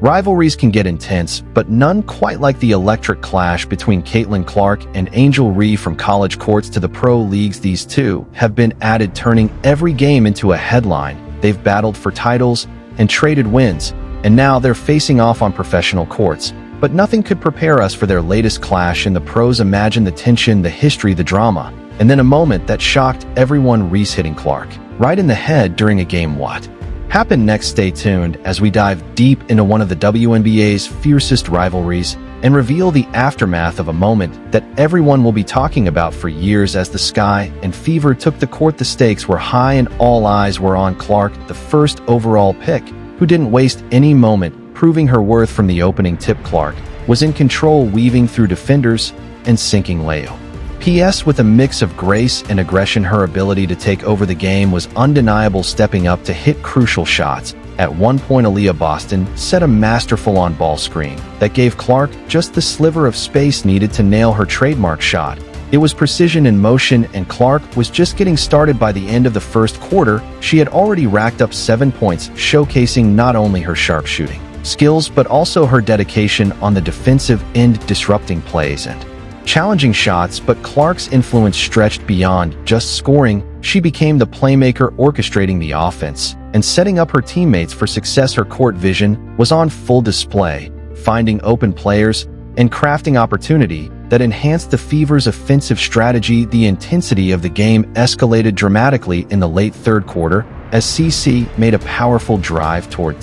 Rivalries can get intense, but none quite like the electric clash between Caitlin Clark and Angel Ree. From college courts to the pro leagues, these two have been added, turning every game into a headline. They've battled for titles and traded wins, and now they're facing off on professional courts. But nothing could prepare us for their latest clash in the pros. Imagine the tension, the history, the drama, and then a moment that shocked everyone: Reese hitting Clark right in the head during a game. What happened next? Stay tuned as we dive deep into one of the WNBA's fiercest rivalries and reveal the aftermath of a moment that everyone will be talking about for years. As the Sky and Fever took the court, the stakes were high and all eyes were on Clark, the first overall pick, who didn't waste any moment proving her worth. From the opening tip, Clark was in control, weaving through defenders and sinking layup. P.S. With a mix of grace and aggression, her ability to take over the game was undeniable, stepping up to hit crucial shots. At one point, Aaliyah Boston set a masterful on-ball screen that gave Clark just the sliver of space needed to nail her trademark shot. It was precision in motion, and Clark was just getting started. By the end of the first quarter, she had already racked up 7 points, showcasing not only her sharp shooting skills but also her dedication on the defensive end, disrupting plays and challenging shots. But Clark's influence stretched beyond just scoring. She became the playmaker, orchestrating the offense and setting up her teammates for success. Her court vision was on full display, finding open players and crafting opportunity that enhanced the Fever's offensive strategy. The intensity of the game escalated dramatically in the late third quarter as CC made a powerful drive toward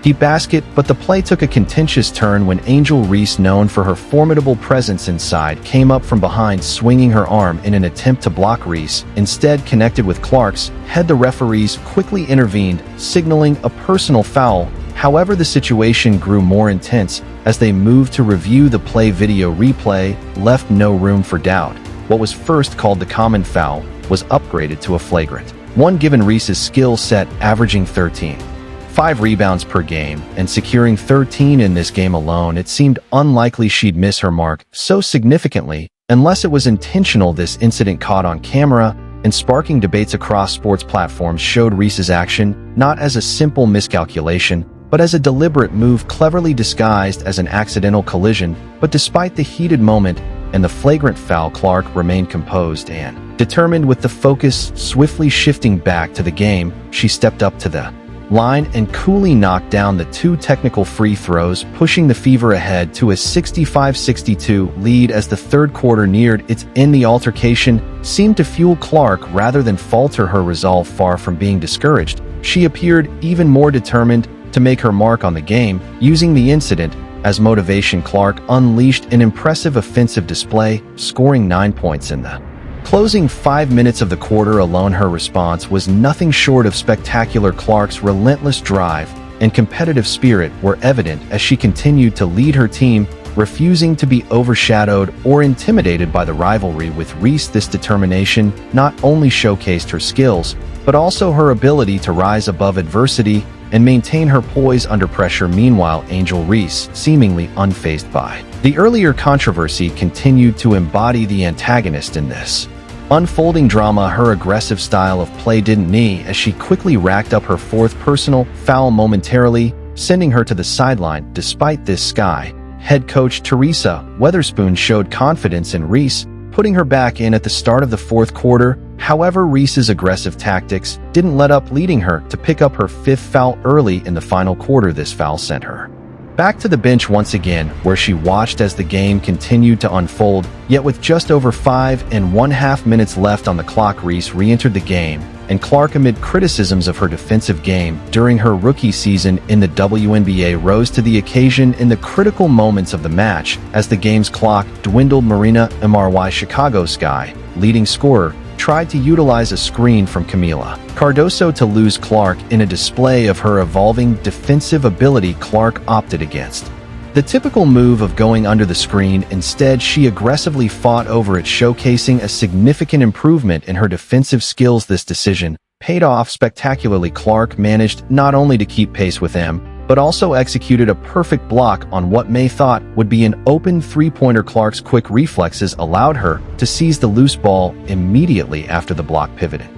deep basket, but the play took a contentious turn when Angel Reese, known for her formidable presence inside, came up from behind, swinging her arm in an attempt to block. Reese instead connected with Clark's head. The referees quickly intervened, signaling a personal foul. However, the situation grew more intense as they moved to review the play. Video replay left no room for doubt. What was first called the common foul was upgraded to a flagrant one, given Reese's skill set, averaging 13.5 rebounds per game and securing 13 in this game alone. It seemed unlikely she'd miss her mark so significantly unless it was intentional. This incident, caught on camera and sparking debates across sports platforms, showed Reese's action not as a simple miscalculation, but as a deliberate move, cleverly disguised as an accidental collision. But despite the heated moment and the flagrant foul, Clark remained composed and determined. With the focus swiftly shifting back to the game, she stepped up to the line and coolly knocked down the 2 technical free throws, pushing the Fever ahead to a 65-62 lead. As the third quarter neared its end, the altercation seemed to fuel Clark rather than falter. Her resolve far from being discouraged, she appeared even more determined to make her mark on the game. Using the incident as motivation, Clark unleashed an impressive offensive display, scoring 9 points in the closing 5 minutes of the quarter alone. Her response was nothing short of spectacular. Clark's relentless drive and competitive spirit were evident as she continued to lead her team, refusing to be overshadowed or intimidated by the rivalry with Reese. This determination not only showcased her skills, but also her ability to rise above adversity and maintain her poise under pressure. Meanwhile, Angel Reese, seemingly unfazed by the earlier controversy, continued to embody the antagonist in this unfolding drama. Her aggressive style of play didn't knee as she quickly racked up her 4th personal foul, momentarily sending her to the sideline. Despite this, Sky head coach Teresa Weatherspoon showed confidence in Reese, putting her back in at the start of the 4th quarter. However, Reese's aggressive tactics didn't let up, leading her to pick up her 5th foul early in the final quarter. This foul sent her back to the bench once again, where she watched as the game continued to unfold. Yet with just over 5.5 minutes left on the clock, Reese re-entered the game, and Clark, amid criticisms of her defensive game during her rookie season in the WNBA, rose to the occasion in the critical moments of the match. As the game's clock dwindled, Marina MRY, Chicago Sky leading scorer, tried to utilize a screen from Camila Cardoso to lose Clark. In a display of her evolving defensive ability, Clark opted against the typical move of going under the screen. Instead, she aggressively fought over it, showcasing a significant improvement in her defensive skills. This decision paid off spectacularly. Clark managed not only to keep pace with them, but also executed a perfect block on what May thought would be an open three-pointer. Clark's quick reflexes allowed her to seize the loose ball immediately after the block pivoted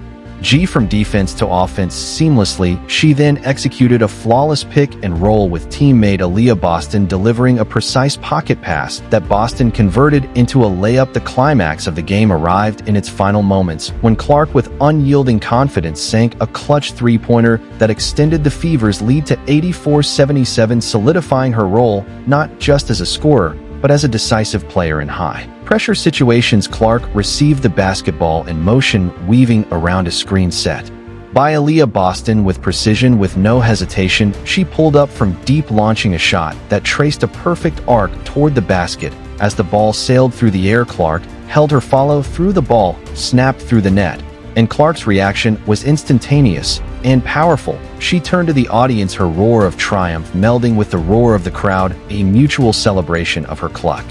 G from defense to offense seamlessly. She then executed a flawless pick and roll with teammate Aaliyah Boston delivering a precise pocket pass that Boston converted into a layup. The climax of the game arrived in its final moments when Clark with unyielding confidence sank a clutch three-pointer that extended the Fever's lead to 84-77, solidifying her role not just as a scorer, but as a decisive player in high-pressure situations. Clark received the basketball in motion, weaving around a screen set by Aaliyah Boston with precision. With no hesitation, she pulled up from deep, launching a shot that traced a perfect arc toward the basket. As the ball sailed through the air, Clark held her follow through the ball, snapped through the net, and Clark's reaction was instantaneous and powerful. She turned to the audience, her roar of triumph melding with the roar of the crowd, a mutual celebration of her clutch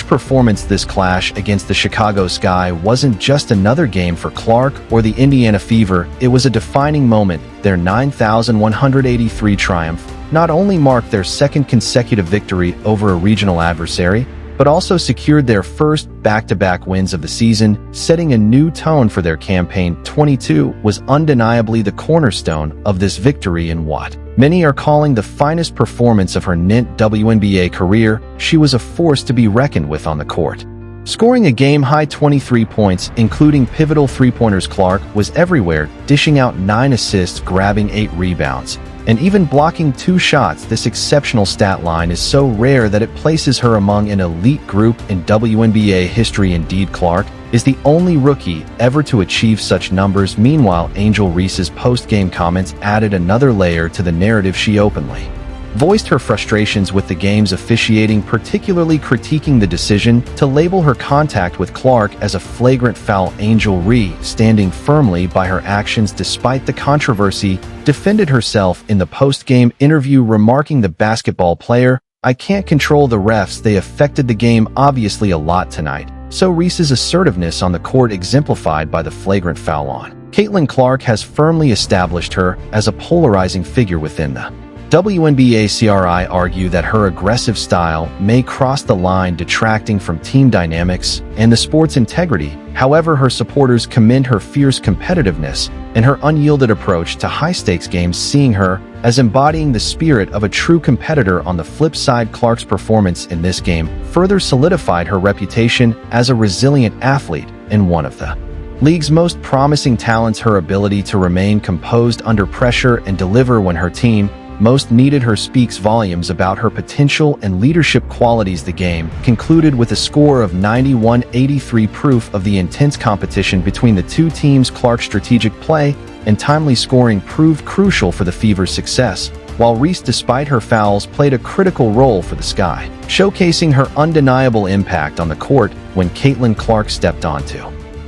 performance. This clash against the Chicago Sky wasn't just another game for Clark or the Indiana Fever, it was a defining moment. Their 9,183 triumph not only marked their second consecutive victory over a regional adversary, but also secured their first back-to-back wins of the season, setting a new tone for their campaign. 22 was undeniably the cornerstone of this victory in what many are calling the finest performance of her WNBA career. She was a force to be reckoned with on the court. Scoring a game-high 23 points, including pivotal three-pointers, Clark was everywhere, dishing out 9 assists, grabbing 8 rebounds, and even blocking 2 shots. This exceptional stat line is so rare that it places her among an elite group in WNBA history. Indeed, Clark is the only rookie ever to achieve such numbers. Meanwhile, Angel Reese's post-game comments added another layer to the narrative. She openly voiced her frustrations with the game's officiating, particularly critiquing the decision to label her contact with Clark as a flagrant foul. Angel Reese, standing firmly by her actions despite the controversy, defended herself in the post-game interview, remarking, "The basketball player, I can't control the refs, they affected the game obviously a lot tonight." So Reese's assertiveness on the court exemplified by the flagrant foul on Caitlin Clark has firmly established her as a polarizing figure within the WNBA. CRI argue that her aggressive style may cross the line, detracting from team dynamics and the sport's integrity. However, her supporters commend her fierce competitiveness and her unyielded approach to high-stakes games, seeing her as embodying the spirit of a true competitor. On the flip side, Clark's performance in this game further solidified her reputation as a resilient athlete and one of the league's most promising talents. Her ability to remain composed under pressure and deliver when her team most needed her speaks volumes about her potential and leadership qualities. The game concluded with a score of 91-83, proof of the intense competition between the two teams. Clark's strategic play and timely scoring proved crucial for the Fever's success, while Reese, despite her fouls, played a critical role for the Sky, showcasing her undeniable impact on the court when Caitlin Clark stepped onto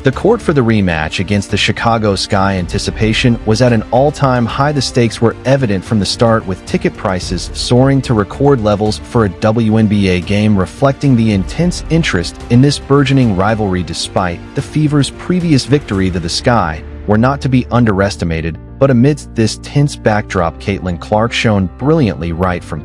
the court for the rematch against the Chicago Sky. Anticipation was at an all-time high. The stakes were evident from the start, with ticket prices soaring to record levels for a WNBA game, reflecting the intense interest in this burgeoning rivalry. Despite the Fever's previous victory, the Sky were not to be underestimated, but amidst this tense backdrop, Caitlin Clark shone brilliantly right from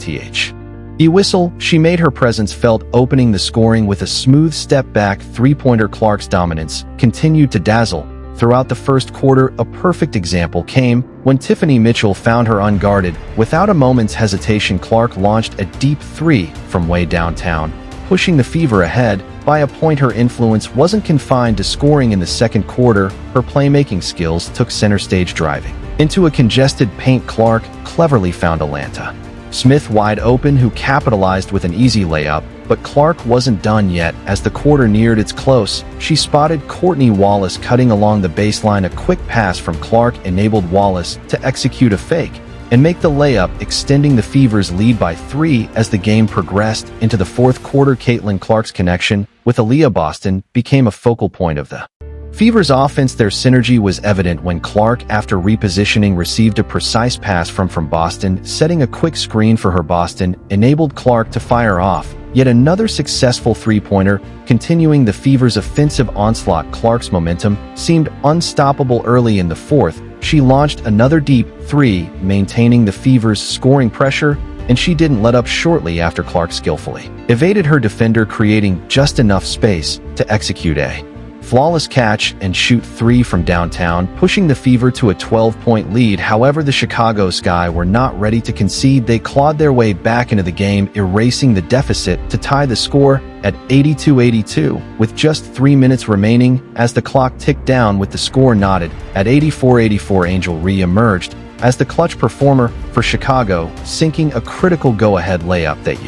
the whistle. She made her presence felt, opening the scoring with a smooth step-back three-pointer. Clark's dominance continued to dazzle throughout the first quarter. A perfect example came when Tiffany Mitchell found her unguarded. Without a moment's hesitation, Clark launched a deep three from way downtown, pushing the Fever ahead by a point. Her influence wasn't confined to scoring in the second quarter. Her playmaking skills took center stage, driving into a congested paint. Clark cleverly found Alanta Smith wide open, who capitalized with an easy layup, but Clark wasn't done yet. As the quarter neared its close, she spotted Courtney Wallace cutting along the baseline. A quick pass from Clark enabled Wallace to execute a fake and make the layup, extending the Fever's lead by 3. As the game progressed into the fourth quarter, Caitlin Clark's connection with Aaliyah Boston became a focal point of the Fever's offense. Their synergy was evident when Clark, after repositioning, received a precise pass from Boston, setting a quick screen for her. Boston enabled Clark to fire off yet another successful three-pointer, continuing the Fever's offensive onslaught. Clark's momentum seemed unstoppable early in the fourth. She launched another deep three, maintaining the Fever's scoring pressure, and she didn't let up shortly after Clark skillfully evaded her defender, creating just enough space to execute a flawless catch and shoot three from downtown, pushing the Fever to a 12-point lead. However, the Chicago Sky were not ready to concede. They clawed their way back into the game, erasing the deficit to tie the score at 82-82, with just 3 minutes remaining as the clock ticked down with the score knotted at 84-84. Angel Ree emerged as the clutch performer for Chicago, sinking a critical go-ahead layup that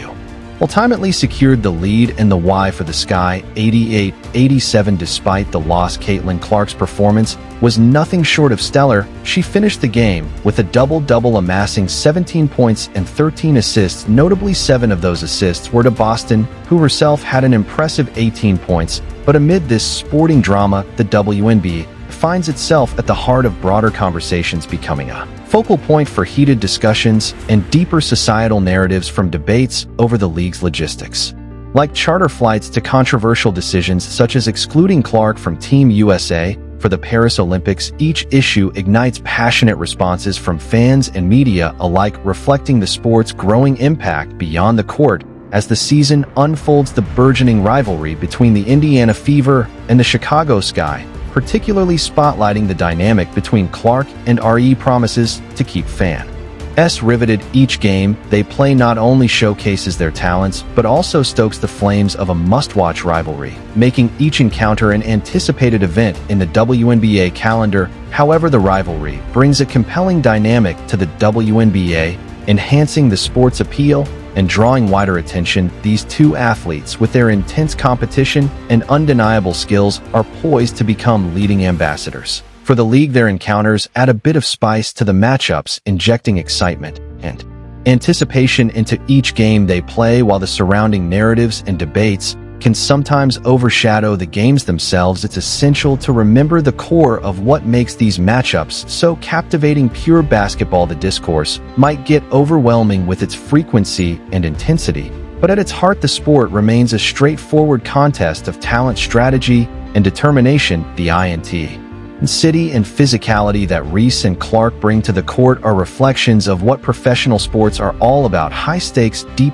ultimately secured the lead in the Y for the Sky, 88-87. Despite the loss, Caitlin Clark's performance was nothing short of stellar. She finished the game with a double-double, amassing 17 points and 13 assists. Notably, 7 of those assists were to Boston, who herself had an impressive 18 points. But amid this sporting drama, the WNBA finds itself at the heart of broader conversations, becoming a focal point for heated discussions and deeper societal narratives, from debates over the league's logistics, like charter flights, to controversial decisions such as excluding Clark from Team USA for the Paris Olympics. Each issue ignites passionate responses from fans and media alike, reflecting the sport's growing impact beyond the court. As the season unfolds, the burgeoning rivalry between the Indiana Fever and the Chicago Sky, particularly spotlighting the dynamic between Clark and RE, promises to keep fans riveted. Each game they play not only showcases their talents, but also stokes the flames of a must-watch rivalry, making each encounter an anticipated event in the WNBA calendar. However, the rivalry brings a compelling dynamic to the WNBA, enhancing the sport's appeal and drawing wider attention. These two athletes, with their intense competition and undeniable skills, are poised to become leading ambassadors for the league. Their encounters add a bit of spice to the matchups, injecting excitement and anticipation into each game they play. While the surrounding narratives and debates can sometimes overshadow the games themselves, it's essential to remember the core of what makes these matchups so captivating. Pure basketball. The discourse might get overwhelming with its frequency and intensity, but at its heart, the sport remains a straightforward contest of talent, strategy, and determination. The intensity and physicality that Reese and Clark bring to the court are reflections of what professional sports are all about: high-stakes, deep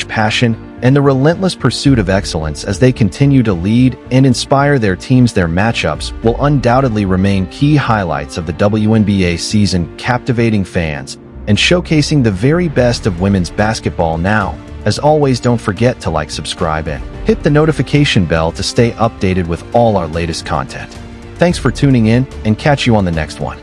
passion, and the relentless pursuit of excellence. As they continue to lead and inspire their teams, their matchups will undoubtedly remain key highlights of the WNBA season, captivating fans and showcasing the very best of women's basketball. Now, as always, don't forget to like, subscribe, and hit the notification bell to stay updated with all our latest content. Thanks for tuning in, and catch you on the next one.